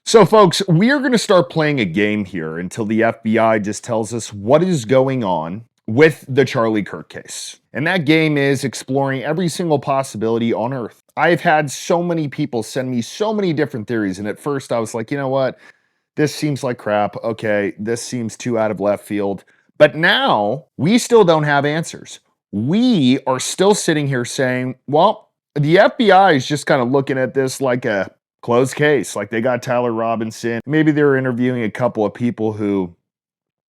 So, folks, we are going to start playing a game here until the FBI just tells us what is going on with the Charlie Kirk case. And that game is exploring every single possibility on Earth. I've had so many people send me so many different theories. And at first, I was like, you know what? This seems like crap. Okay, this seems too out of left field. But now we still don't have answers. We are still sitting here saying, well, the FBI is just kind of looking at this like a closed case. Like they got Tyler Robinson. Maybe they were interviewing a couple of people who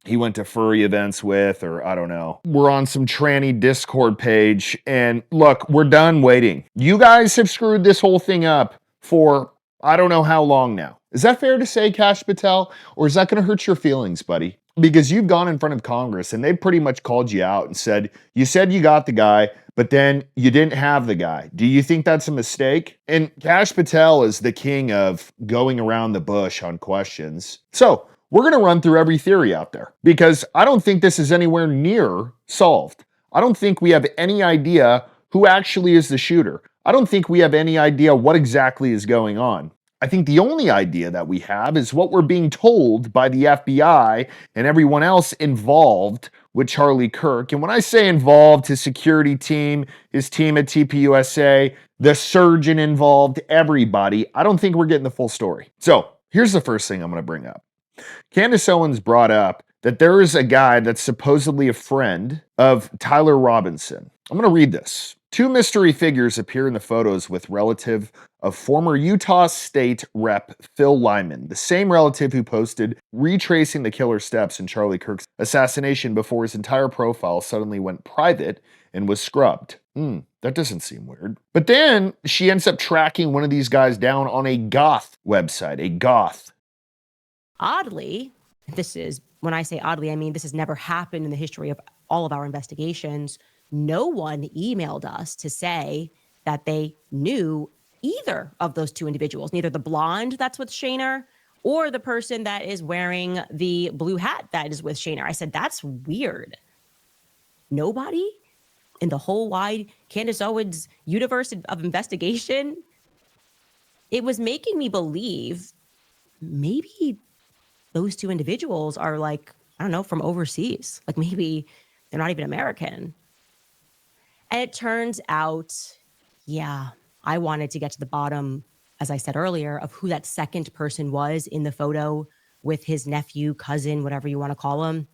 he went to furry events with, or I don't know. We're on some tranny Discord page, and look, we're done waiting. You guys have screwed this whole thing up for I don't know how long now. Is that fair to say, Kash Patel? Or is that going to hurt your feelings, buddy? Because you've gone in front of Congress and they've pretty much called you out and said you got the guy, but then you didn't have the guy. Do you think that's a mistake? And Kash Patel is the king of going around the bush on questions. So we're going to run through every theory out there because I don't think this is anywhere near solved. I don't think we have any idea who actually is the shooter. I don't think we have any idea what exactly is going on. I think the only idea that we have is what we're being told by the FBI and everyone else involved with Charlie Kirk. And when I say involved, his security team, his team at TPUSA, the surgeon involved, everybody, I don't think we're getting the full story. So here's the first thing I'm going to bring up. Candace Owens brought up that there is a guy that's supposedly a friend of Tyler Robinson. I'm going to read this. Two mystery figures appear in the photos with relative of former Utah State Rep Phil Lyman, the same relative who posted retracing the killer's steps in Charlie Kirk's assassination before his entire profile suddenly went private and was scrubbed. That doesn't seem weird. But then she ends up tracking one of these guys down on a goth website, a goth. Oddly, when I say oddly, I mean this has never happened in the history of all of our investigations. No one emailed us to say that they knew either of those two individuals, neither the blonde that's with Shaner or the person that is wearing the blue hat that is with Shaner. I said, that's weird. Nobody in the whole wide Candace Owens universe of investigation. It was making me believe maybe those two individuals are like, I don't know, from overseas. Like maybe they're not even American. And it turns out, yeah, I wanted to get to the bottom, as I said earlier, of who that second person was in the photo with his nephew, cousin, whatever you want to call him.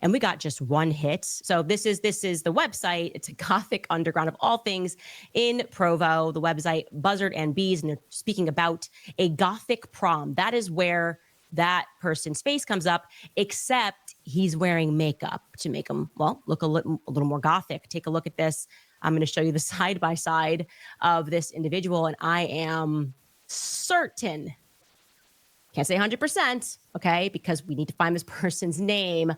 And we got just one hit. So this is the website. It's a Gothic underground of all things in Provo, the website Buzzard and Bees. And they're speaking about a Gothic prom. That is where that person's face comes up, except he's wearing makeup to make him, well, look a little more Gothic. Take a look at this. I'm going to show you the side-by-side of this individual. And I am certain, can't say 100%, okay, because we need to find this person's name,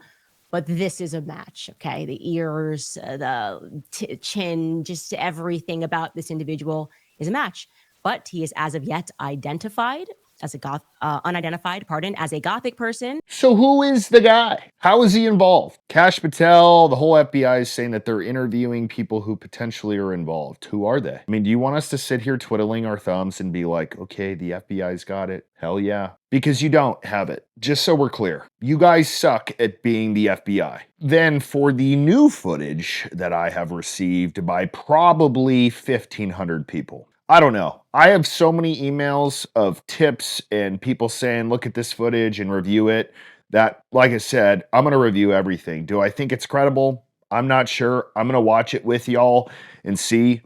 but this is a match, okay? The ears, the chin, just everything about this individual is a match. But he is as of yet identified as unidentified, as a Gothic person. So who is the guy? How is he involved? Kash Patel, the whole FBI is saying that they're interviewing people who potentially are involved. Who are they? I mean, do you want us to sit here twiddling our thumbs and be like, okay, the FBI's got it? Hell yeah. Because you don't have it. Just so we're clear, you guys suck at being the FBI. Then for the new footage that I have received by probably 1,500 people, I don't know. I have so many emails of tips and people saying, look at this footage and review it, that, like I said, I'm going to review everything. Do I think it's credible? I'm not sure. I'm going to watch it with y'all and see.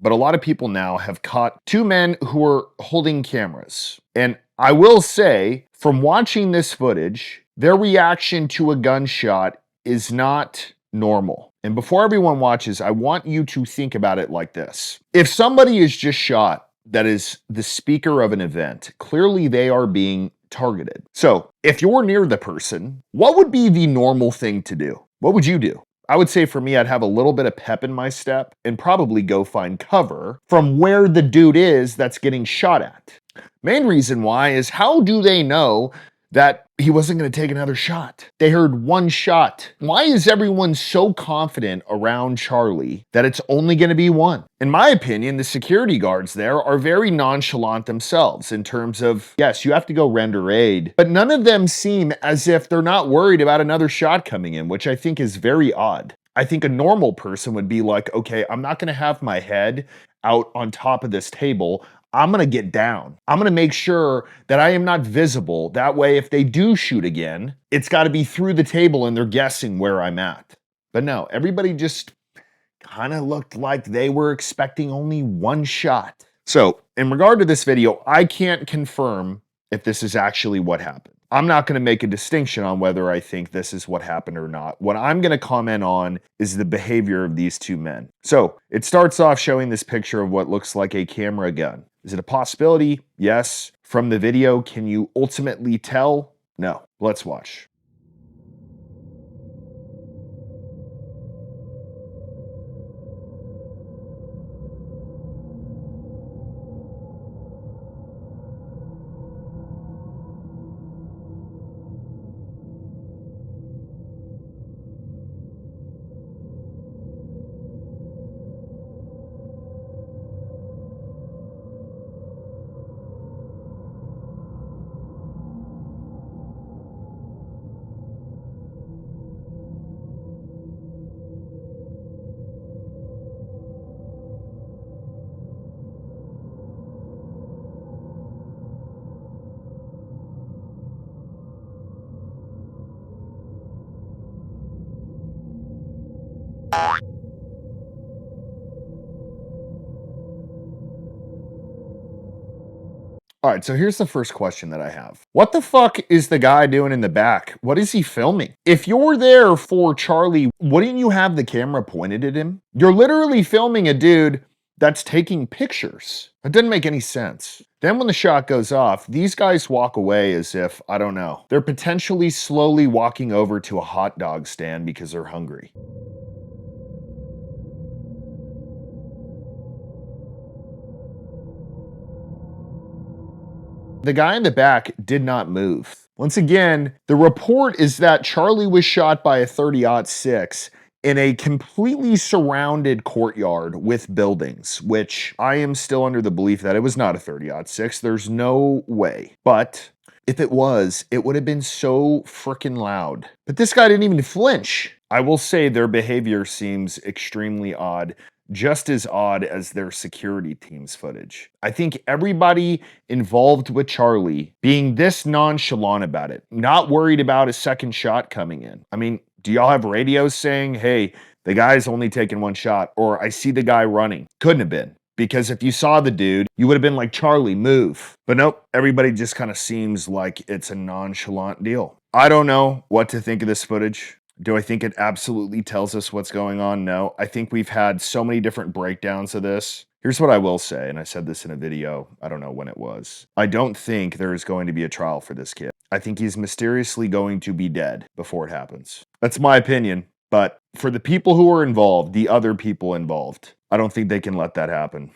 but a lot of people now have caught two men who are holding cameras. And I will say, from watching this footage, their reaction to a gunshot is not normal. And before everyone watches, I want you to think about it like this. If somebody is just shot, that is the speaker of an event, clearly they are being targeted. So if you're near the person, what would be the normal thing to do? What would you do? I would say for me, I'd have a little bit of pep in my step and probably go find cover from where the dude is that's getting shot at. Main reason why is, how do they know that he wasn't going to take another shot? They heard one shot. Why is everyone so confident around Charlie that it's only going to be one? In my opinion, the security guards there are very nonchalant themselves in terms of, yes, you have to go render aid, but none of them seem as if they're not worried about another shot coming in, which I think is very odd. I think a normal person would be like, okay, I'm not going to have my head out on top of this table. I'm going to get down. I'm going to make sure that I am not visible. That way, if they do shoot again, it's got to be through the table and they're guessing where I'm at. But no, everybody just kind of looked like they were expecting only one shot. So in regard to this video, I can't confirm if this is actually what happened. I'm not going to make a distinction on whether I think this is what happened or not. What I'm going to comment on is the behavior of these two men. So it starts off showing this picture of what looks like a camera gun. Is it a possibility? Yes. From the video, can you ultimately tell? No. Let's watch. All right, so here's the first question that I have. What the fuck is the guy doing in the back? What is he filming? If you're there for Charlie, wouldn't you have the camera pointed at him? You're literally filming a dude that's taking pictures. It doesn't make any sense. Then when the shot goes off, these guys walk away as if, I don't know, they're potentially slowly walking over to a hot dog stand because they're hungry. The guy in the back did not move. Once again, the report is that Charlie was shot by a 30-06 in a completely surrounded courtyard with buildings, which I am still under the belief that it was not a 30-06. There's no way. But if it was, it would have been so freaking loud. But this guy didn't even flinch. I will say their behavior seems extremely odd. Just as odd as their security team's footage. I think everybody involved with Charlie being this nonchalant about it, not worried about a second shot coming in. I mean, do y'all have radios saying, hey, the guy's only taking one shot, or I see the guy running? Couldn't have been. Because if you saw the dude, you would have been like, Charlie, move. But nope, everybody just kind of seems like it's a nonchalant deal. I don't know what to think of this footage. Do I think it absolutely tells us what's going on? No. I think we've had so many different breakdowns of this. Here's what I will say, and I said this in a video, I don't know when it was. I don't think there is going to be a trial for this kid. I think he's mysteriously going to be dead before it happens. That's my opinion, but for the people who are involved, the other people involved, I don't think they can let that happen.